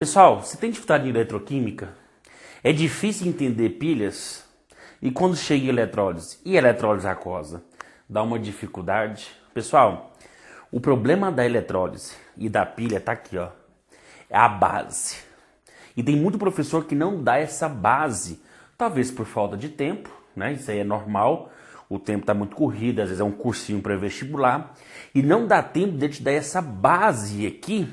Pessoal, você tem dificuldade em eletroquímica? É difícil entender pilhas? E quando chega em eletrólise? E eletrólise aquosa? Dá uma dificuldade? Pessoal, o problema da eletrólise e da pilha tá aqui, ó. É a base. E tem muito professor que não dá essa base. Talvez por falta de tempo, né? Isso aí é normal. O tempo tá muito corrido, às vezes é um cursinho pré-vestibular. E não dá tempo de te dar essa base aqui.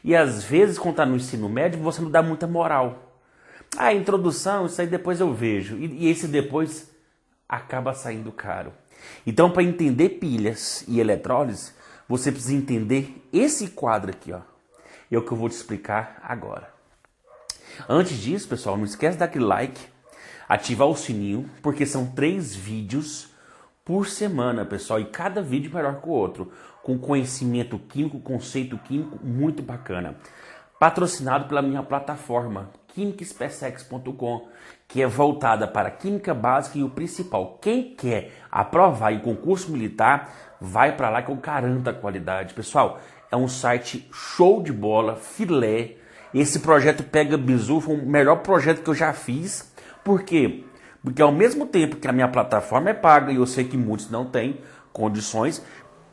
E às vezes, quando está no ensino médio, você não dá muita moral. Ah, introdução, isso aí depois eu vejo. E esse depois acaba saindo caro. Então, para entender pilhas e eletrólise, você precisa entender esse quadro aqui, ó. É o que eu vou te explicar agora. Antes disso, pessoal, não esquece de dar aquele like, ativar o sininho, porque são 3 vídeos por semana, pessoal, e cada vídeo melhor que o outro, com conhecimento químico, conceito químico muito bacana. Patrocinado pela minha plataforma, quimicspecex.com, que é voltada para a química básica e o principal. Quem quer aprovar em concurso militar, vai para lá que eu garanto a qualidade. Pessoal, é um site show de bola, filé. Esse projeto Pega Bizu foi o melhor projeto que eu já fiz. Por quê? Porque ao mesmo tempo que a minha plataforma é paga, e eu sei que muitos não têm condições,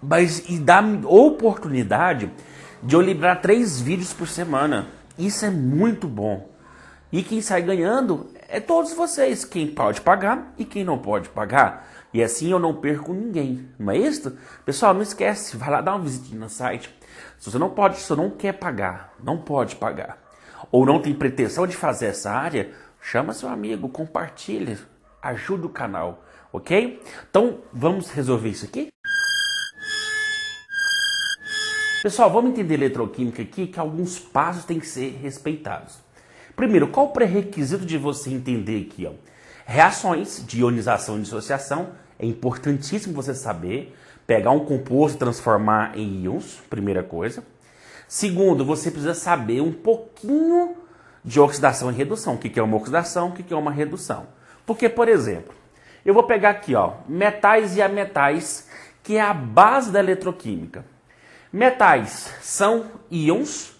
mas e dá oportunidade de eu liberar 3 vídeos por semana. Isso é muito bom. E quem sai ganhando é todos vocês, quem pode pagar e quem não pode pagar. E assim eu não perco ninguém, não é isso? Pessoal, não esquece, vai lá dar uma visitinha no site. Se você não pode, se você não quer pagar, não pode pagar, ou não tem pretensão de fazer essa área, chama seu amigo, compartilha, ajuda o canal, ok? Então, vamos resolver isso aqui? Pessoal, vamos entender eletroquímica aqui, que alguns passos têm que ser respeitados. Primeiro, qual o pré-requisito de você entender aqui? Ó? Reações de ionização e dissociação, é importantíssimo você saber. Pegar um composto e transformar em íons, primeira coisa. Segundo, você precisa saber um pouquinho de oxidação e redução. O que é uma oxidação, o que é uma redução. Porque, por exemplo, eu vou pegar aqui, ó, metais e ametais, que é a base da eletroquímica. Metais são íons,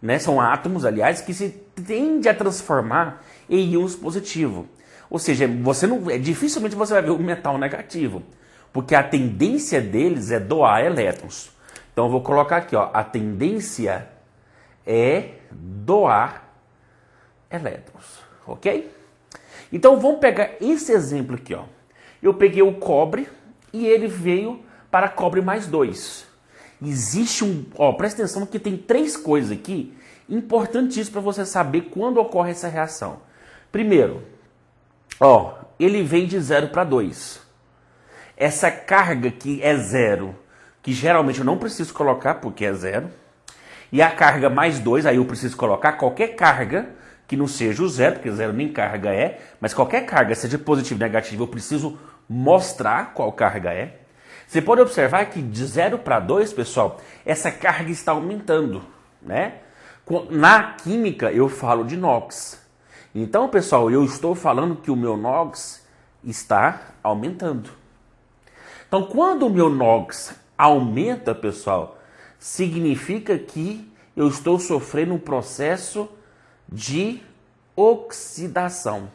né, são átomos, aliás, que se tende a transformar em íons positivos. Ou seja, dificilmente você vai ver um metal negativo, porque a tendência deles é doar elétrons. Então eu vou colocar aqui, ó, a tendência é doar elétrons, ok? Então vamos pegar esse exemplo aqui, ó. Eu peguei o cobre e ele veio para cobre mais 2. Existe presta atenção que tem 3 coisas aqui importantíssimas para você saber quando ocorre essa reação. Primeiro, ó, ele vem de 0 para 2. Essa carga que é 0, que geralmente eu não preciso colocar porque é 0, e a carga mais 2, aí eu preciso colocar qualquer carga que não seja o 0, porque 0 nem carga é, mas qualquer carga, seja positiva ou negativa, eu preciso mostrar qual carga é. Você pode observar que de 0 para 2, pessoal, essa carga está aumentando, né? Na química eu falo de NOx. Então, pessoal, eu estou falando que o meu NOx está aumentando. Então, quando o meu NOx aumenta, pessoal, significa que eu estou sofrendo um processo de oxidação.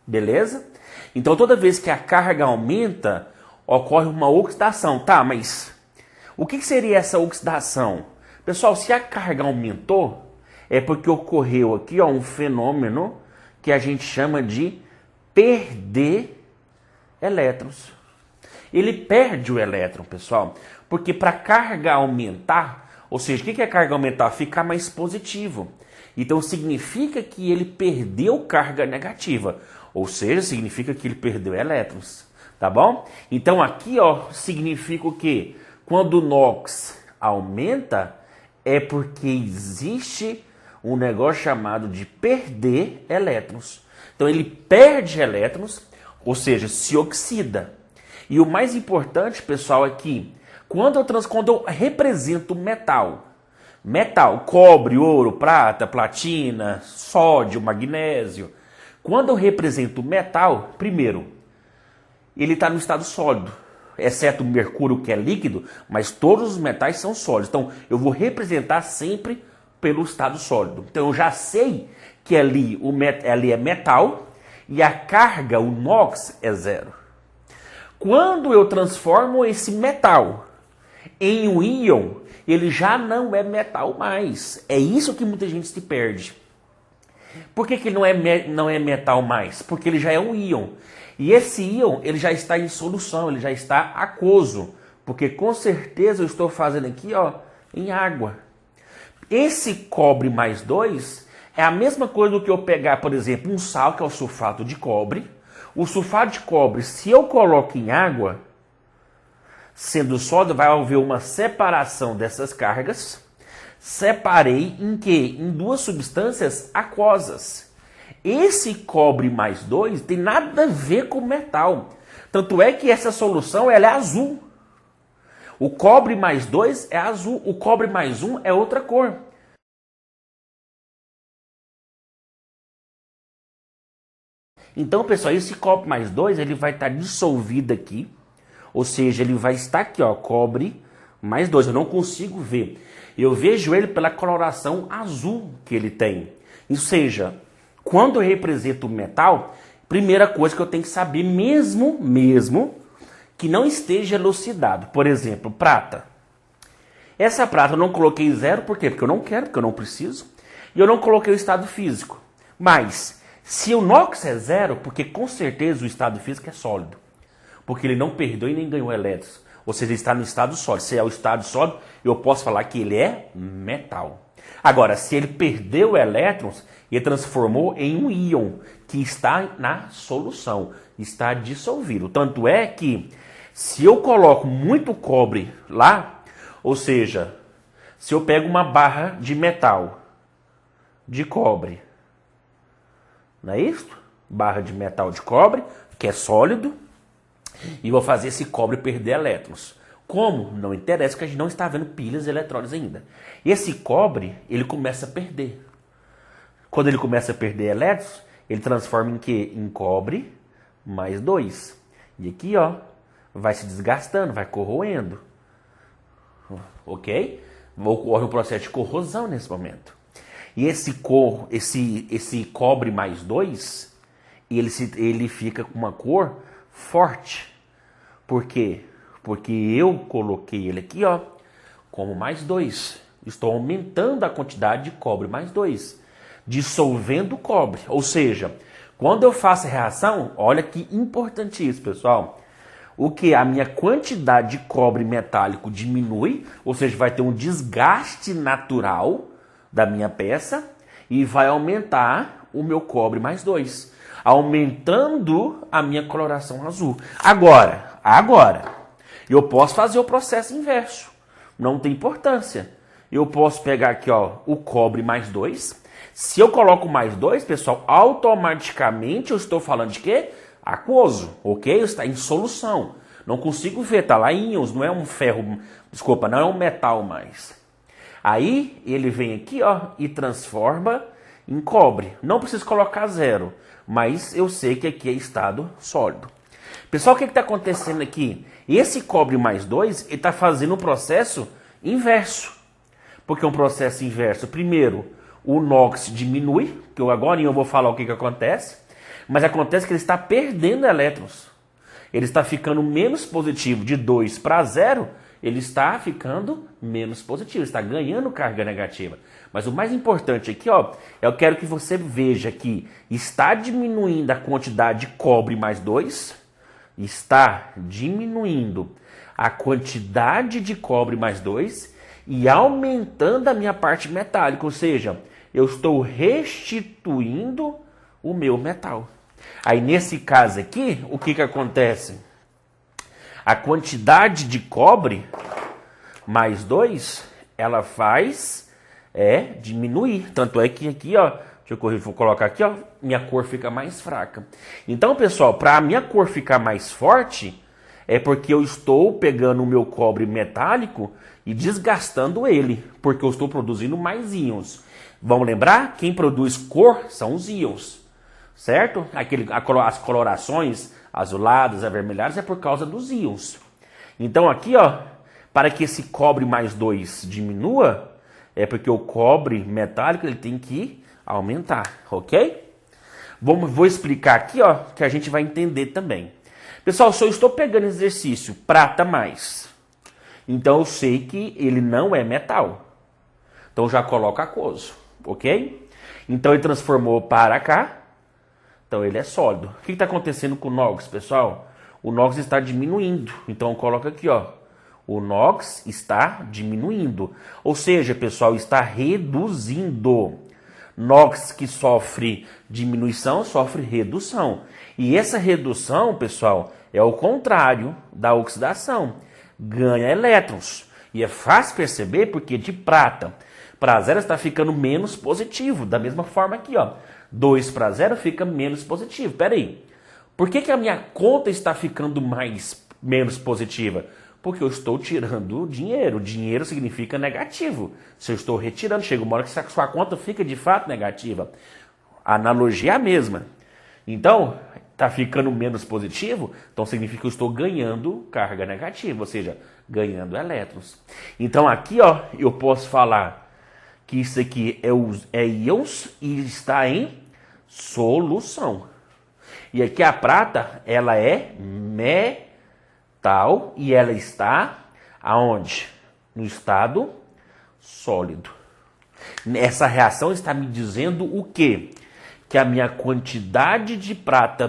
Beleza? Então, toda vez que a carga aumenta, ocorre uma oxidação. Tá, mas o que seria essa oxidação? Pessoal, se a carga aumentou, é porque ocorreu aqui, ó, um fenômeno que a gente chama de perder elétrons. Ele perde o elétron, pessoal, porque para a carga aumentar, ou seja, o que é carga aumentar? Ficar mais positivo. Então significa que ele perdeu carga negativa, ou seja, significa que ele perdeu elétrons, tá bom? Então aqui, ó, significa o quê? Quando o NOx aumenta, é porque existe um negócio chamado de perder elétrons. Então ele perde elétrons, ou seja, se oxida. E o mais importante, pessoal, é que quando eu represento metal, cobre, ouro, prata, platina, sódio, magnésio, quando eu represento metal, primeiro, ele está no estado sólido, exceto o mercúrio que é líquido, mas todos os metais são sólidos. Então eu vou representar sempre pelo estado sólido. Então eu já sei que ali é metal e a carga, o NOx, é 0. Quando eu transformo esse metal em um íon, ele já não é metal mais. É isso que muita gente se perde. Por que ele não é metal mais? Porque ele já é um íon. E esse íon ele já está em solução, ele já está aquoso. Porque com certeza eu estou fazendo aqui em água. Esse cobre mais 2 é a mesma coisa do que eu pegar, por exemplo, um sal, que é o sulfato de cobre. O sulfato de cobre, se eu coloco em água, sendo sólido, vai haver uma separação dessas cargas. Separei em quê? Em duas substâncias aquosas. Esse cobre mais 2 tem nada a ver com metal. Tanto é que essa solução ela é azul. O cobre mais 2 é azul, o cobre mais 1 é outra cor. Então, pessoal, esse cobre mais 2 ele vai estar dissolvido aqui. Ou seja, ele vai estar aqui, cobre mais 2. Eu não consigo ver. Eu vejo ele pela coloração azul que ele tem. Ou seja, quando eu represento o metal, primeira coisa que eu tenho que saber, mesmo que não esteja elucidado. Por exemplo, prata. Essa prata eu não coloquei 0, por quê? Porque eu não quero, porque eu não preciso. E eu não coloquei o estado físico. Mas, se o NOx é 0, porque com certeza o estado físico é sólido. Porque ele não perdeu e nem ganhou elétrons. Ou seja, ele está no estado sólido. Se é o estado sólido, eu posso falar que ele é metal. Agora, se ele perdeu elétrons, ele transformou em um íon, que está na solução, está dissolvido. Tanto é que, se eu coloco muito cobre lá, ou seja, se eu pego uma barra de metal, de cobre, não é isso? Barra de metal de cobre, que é sólido, e vou fazer esse cobre perder elétrons. Como? Não interessa, que a gente não está vendo pilhas e eletrólitos ainda. Esse cobre, ele começa a perder. Quando ele começa a perder elétrons, ele transforma em quê? Em cobre mais 2. E aqui, vai se desgastando, vai corroendo. Ok? Ocorre um processo de corrosão nesse momento. E esse cobre mais 2, ele fica com uma cor forte. Por quê? Porque eu coloquei ele aqui, como mais 2. Estou aumentando a quantidade de cobre mais 2. Dissolvendo o cobre. Ou seja, quando eu faço a reação, olha que importante isso, pessoal. O que? A minha quantidade de cobre metálico diminui, ou seja, vai ter um desgaste natural da minha peça e vai aumentar o meu cobre mais 2, aumentando a minha coloração azul. Agora, eu posso fazer o processo inverso, não tem importância. Eu posso pegar aqui, o cobre mais 2. Se eu coloco mais 2, pessoal, automaticamente eu estou falando de quê? Aquoso, ok? Está em solução. Não consigo ver, tá lá em íons, não é um ferro, desculpa, não é um metal mais. Aí ele vem aqui, e transforma em cobre. Não preciso colocar 0, mas eu sei que aqui é estado sólido. Pessoal, o que está acontecendo aqui? Esse cobre mais 2, ele está fazendo um processo inverso. Porque é um processo inverso. Primeiro, o NOx diminui, que agora eu vou falar o que acontece, mas acontece que ele está perdendo elétrons. Ele está ficando menos positivo, de 2 para 0, ele está ficando menos positivo, está ganhando carga negativa. Mas o mais importante aqui, eu quero que você veja que está diminuindo a quantidade de cobre mais 2, está diminuindo a quantidade de cobre mais 2 e aumentando a minha parte metálica, ou seja, eu estou restituindo o meu metal. Aí nesse caso aqui, o que acontece? A quantidade de cobre mais 2, ela faz diminuir. Tanto é que aqui, deixa eu corrigir, vou colocar aqui, minha cor fica mais fraca. Então, pessoal, para a minha cor ficar mais forte, é porque eu estou pegando o meu cobre metálico e desgastando ele, porque eu estou produzindo mais íons. Vamos lembrar? Quem produz cor são os íons, certo? As colorações azuladas, avermelhadas, é por causa dos íons. Então aqui, para que esse cobre mais 2 diminua, É porque o cobre metálico ele tem que aumentar, ok? Vou explicar aqui, ó, que a gente vai entender também. Pessoal, se eu estou pegando exercício prata mais, então eu sei que ele não é metal. Então já coloco aquoso, ok? Então ele transformou para cá, então ele é sólido. O que está acontecendo com o NOx, pessoal? O NOx está diminuindo, então eu coloco aqui, ó. O NOx está diminuindo, ou seja, pessoal, está reduzindo. NOx que sofre diminuição, sofre redução. E essa redução, pessoal, é o contrário da oxidação. Ganha elétrons. E é fácil perceber porque de prata para zero está ficando menos positivo. Da mesma forma aqui, ó. 2 para 0 fica menos positivo. Pera aí. Por que a minha conta está ficando menos positiva? Porque eu estou tirando dinheiro. Dinheiro significa negativo. Se eu estou retirando, chega uma hora que a sua conta fica de fato negativa. A analogia é a mesma. Então, está ficando menos positivo, então significa que eu estou ganhando carga negativa, ou seja, ganhando elétrons. Então aqui, ó, eu posso falar que isso aqui é íons e está em solução. E aqui a prata, ela é metal e ela está aonde? No estado sólido. Essa reação está me dizendo o quê? Que a minha quantidade de prata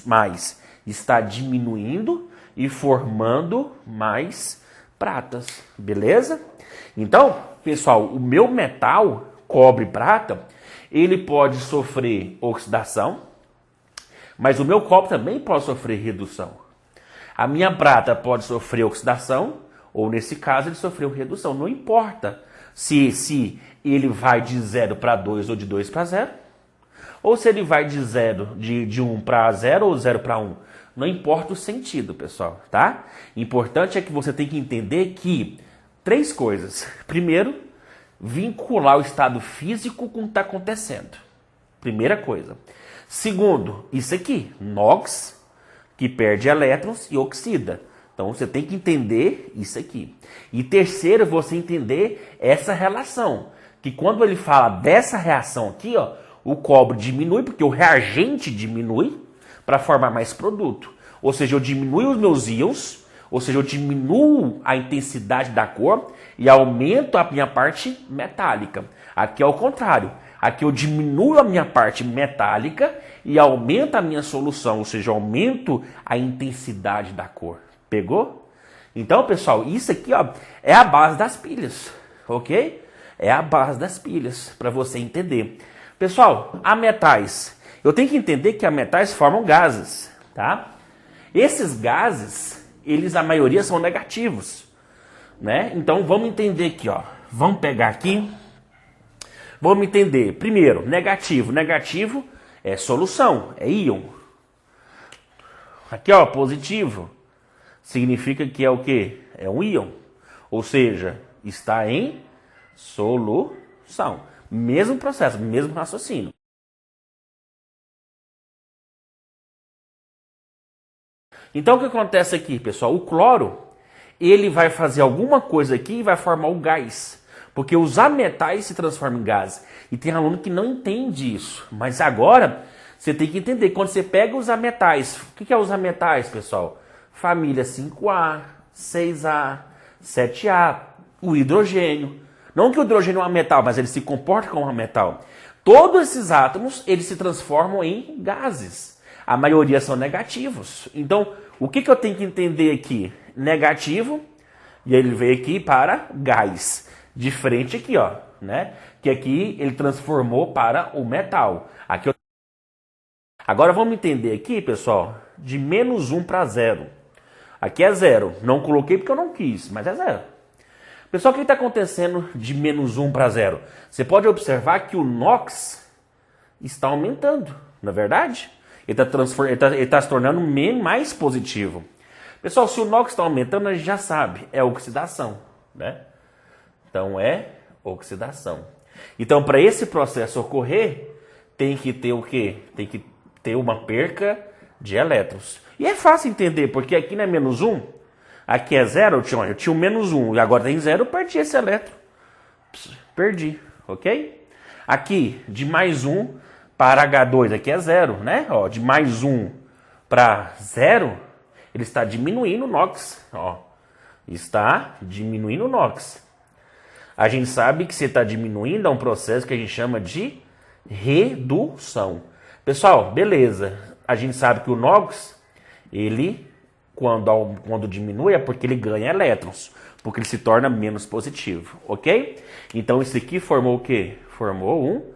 mais está diminuindo e formando mais pratas, beleza? Então, pessoal, o meu metal, cobre e prata, ele pode sofrer oxidação, mas o meu cobre também pode sofrer redução. A minha prata pode sofrer oxidação, ou nesse caso ele sofreu redução. Não importa se ele vai de 0 para 2 ou de 2 para 0, ou se ele vai de 1 para 0 ou 0 para 1. Não importa o sentido, pessoal, tá? Importante é que você tem que entender que 3 coisas. Primeiro, vincular o estado físico com o que está acontecendo. Primeira coisa. Segundo, isso aqui, NOx, que perde elétrons e oxida. Então você tem que entender isso aqui. E terceiro, você entender essa relação. Que quando ele fala dessa reação aqui, ó, o cobre diminui, porque o reagente diminui para formar mais produto. Ou seja, eu diminuo os meus íons, ou seja, eu diminuo a intensidade da cor e aumento a minha parte metálica. Aqui é o contrário. Aqui eu diminuo a minha parte metálica e aumento a minha solução, ou seja, aumento a intensidade da cor. Pegou? Então, pessoal, isso aqui, ó, é a base das pilhas, ok? É a base das pilhas, para você entender. Pessoal, a metais. Eu tenho que entender que a metais formam gases, tá? Esses gases, a maioria são negativos, né? Então, vamos entender aqui, ó. Vamos pegar aqui. Vamos entender. Primeiro, negativo. Negativo é solução, é íon. Aqui, ó, positivo. Significa que é o quê? É um íon. Ou seja, está em solução. Mesmo processo, mesmo raciocínio. Então o que acontece aqui, pessoal? O cloro, ele vai fazer alguma coisa aqui e vai formar o gás. Porque os ametais se transformam em gás. E tem aluno que não entende isso. Mas agora, você tem que entender. Quando você pega os ametais, o que é os ametais, pessoal? Família 5A, 6A, 7A, o hidrogênio. Não que o hidrogênio é um metal, mas ele se comporta como um metal. Todos esses átomos, eles se transformam em gases. A maioria são negativos. Então, o que eu tenho que entender aqui? Negativo, e ele veio aqui para gás. Diferente aqui, ó, né? Que aqui ele transformou para o metal. Aqui eu... Agora vamos entender aqui, pessoal, de menos 1 para 0. Aqui é 0. Não coloquei porque eu não quis, mas é 0. Pessoal, o que está acontecendo de menos 1 para 0? Você pode observar que o NOx está aumentando, não é verdade? Ele está se tornando mais positivo. Pessoal, se o NOx está aumentando, a gente já sabe, é oxidação, né? Então, é oxidação. Então, para esse processo ocorrer, tem que ter o quê? Tem que ter uma perca de elétrons. E é fácil entender, porque aqui não é menos 1, aqui é 0, eu tinha um menos 1, e agora tem 0, eu perdi esse elétron. perdi, ok? Aqui, de mais 1 para H2, aqui é 0, né? Ó, de mais 1 para 0, ele está diminuindo o NOx, ó. Está diminuindo o NOx. A gente sabe que se está diminuindo é um processo que a gente chama de redução. Pessoal, beleza. A gente sabe que o NOx, ele, quando diminui, é porque ele ganha elétrons. Porque ele se torna menos positivo, ok? Então, isso aqui formou o quê? Formou um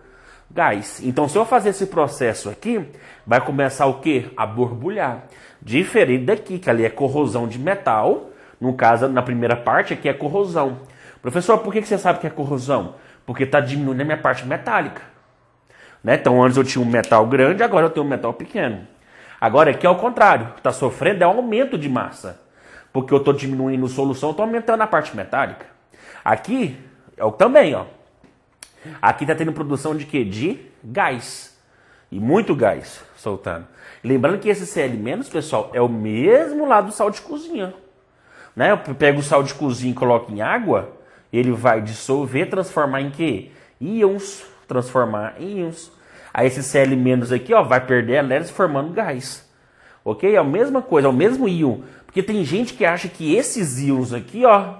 gás. Então, se eu fazer esse processo aqui, vai começar o quê? A borbulhar. Diferente daqui, que ali é corrosão de metal. No caso, na primeira parte, aqui é corrosão. Professor, por que você sabe que é corrosão? Porque está diminuindo a minha parte metálica. Né? Então, antes eu tinha um metal grande, agora eu tenho um metal pequeno. Agora, aqui é o contrário. Está sofrendo é um aumento de massa. Porque eu estou diminuindo a solução, estou aumentando a parte metálica. Aqui, também, ó. Aqui está tendo produção de quê? De gás. E muito gás soltando. Lembrando que esse Cl-, pessoal, é o mesmo lá do sal de cozinha. Né? Eu pego o sal de cozinha e coloco em água, ele vai dissolver, transformar em quê? Íons. Transformar em íons. Aí esse Cl- aqui, ó, vai perder elétrons formando gás. Ok? É a mesma coisa, é o mesmo íon. Porque tem gente que acha que esses íons aqui, ó,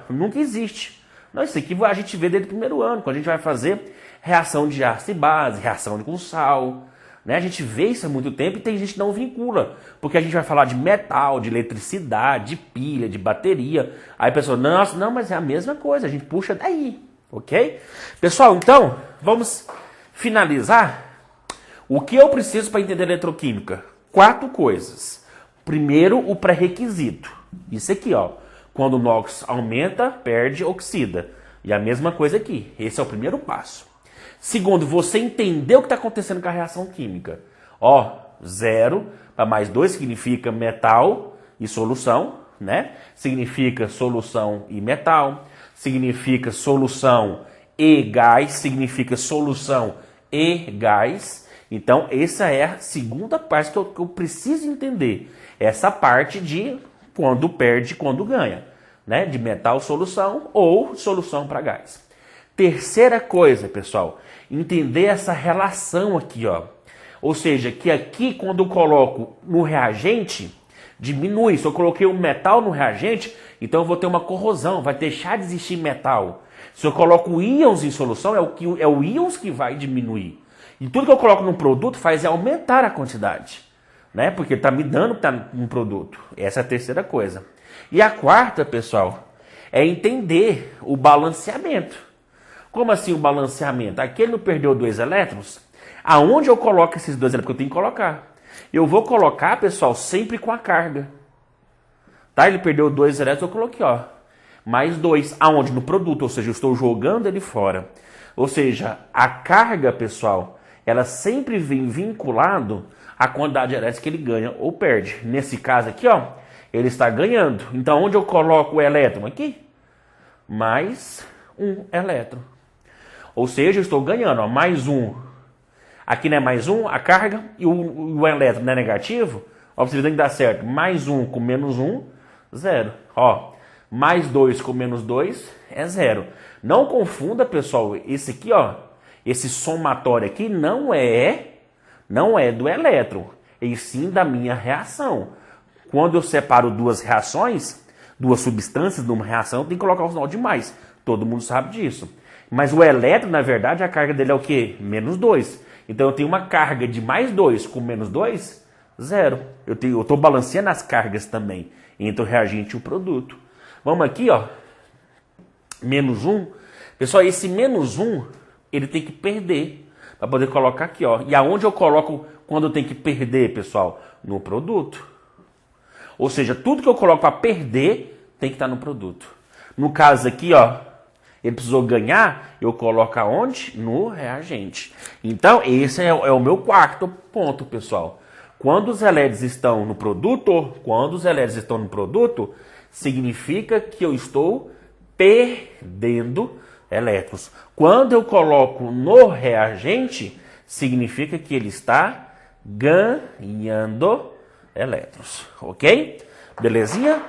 nunca existe. Não, isso aqui a gente vê desde o primeiro ano, quando a gente vai fazer reação de ácido e base, reação com sal. Né? A gente vê isso há muito tempo e tem gente que não vincula. Porque a gente vai falar de metal, de eletricidade, de pilha, de bateria. Aí a pessoa, nossa, não, mas é a mesma coisa, a gente puxa daí. Ok? Pessoal, então, vamos finalizar. O que eu preciso para entender eletroquímica? 4 coisas. Primeiro, o pré-requisito. Isso aqui, ó. Quando o NOx aumenta, perde, oxida. E a mesma coisa aqui. Esse é o primeiro passo. Segundo, você entender o que está acontecendo com a reação química. Ó, 0 para mais 2 significa metal e solução, né? Significa solução e metal. Significa solução e gás. Significa solução e gás. Então, essa é a segunda parte que eu preciso entender. Essa parte de quando perde, quando ganha. Né? De metal, solução ou solução para gás. Terceira coisa, pessoal, entender essa relação aqui, ó. Ou seja, que aqui quando eu coloco no reagente, diminui. Se eu coloquei um metal no reagente, então eu vou ter uma corrosão, vai deixar de existir metal. Se eu coloco íons em solução, é o íons que vai diminuir. E tudo que eu coloco no produto faz aumentar a quantidade. Né? Porque está me dando tá um produto. Essa é a terceira coisa. E a quarta, pessoal, é entender o balanceamento. Como assim o balanceamento? Aqui ele não perdeu 2 elétrons? Aonde eu coloco esses 2 elétrons? Porque eu tenho que colocar. Eu vou colocar, pessoal, sempre com a carga. Tá? Ele perdeu 2 elétrons, eu coloquei, ó. Mais 2. Aonde? No produto. Ou seja, eu estou jogando ele fora. Ou seja, a carga, pessoal, ela sempre vem vinculado à quantidade elétrica que ele ganha ou perde. Nesse caso aqui, ó, ele está ganhando. Então, onde eu coloco o elétron? Aqui. Mais 1 elétron. Ou seja, eu estou ganhando, ó, mais 1. Aqui não é mais 1, a carga, e o elétron não é negativo. Ó, você tem que dar certo. Mais 1 com menos 1, 0. Ó, mais 2 com menos 2 é 0. Não confunda, pessoal, esse aqui, ó, esse somatório aqui não é do elétron, e sim da minha reação. Quando eu separo duas reações, duas substâncias numa reação, eu tenho que colocar o sinal de mais. Todo mundo sabe disso. Mas o elétron, na verdade, a carga dele é o quê? Menos 2. Então eu tenho uma carga de mais 2 com menos 2, 0. Eu estou balanceando as cargas também entre o reagente e o produto. Vamos aqui, ó. Menos 1. Pessoal, esse menos 1, ele tem que perder para poder colocar aqui, ó. E aonde eu coloco quando eu tenho que perder, pessoal? No produto. Ou seja, tudo que eu coloco para perder tem que estar no produto. No caso aqui, ó, ele precisou ganhar, eu coloco aonde? No reagente. Então, esse é o meu quarto ponto, pessoal. Quando os elétrons estão no produto, significa que eu estou perdendo elétrons. Quando eu coloco no reagente, significa que ele está ganhando elétrons. Ok? Belezinha?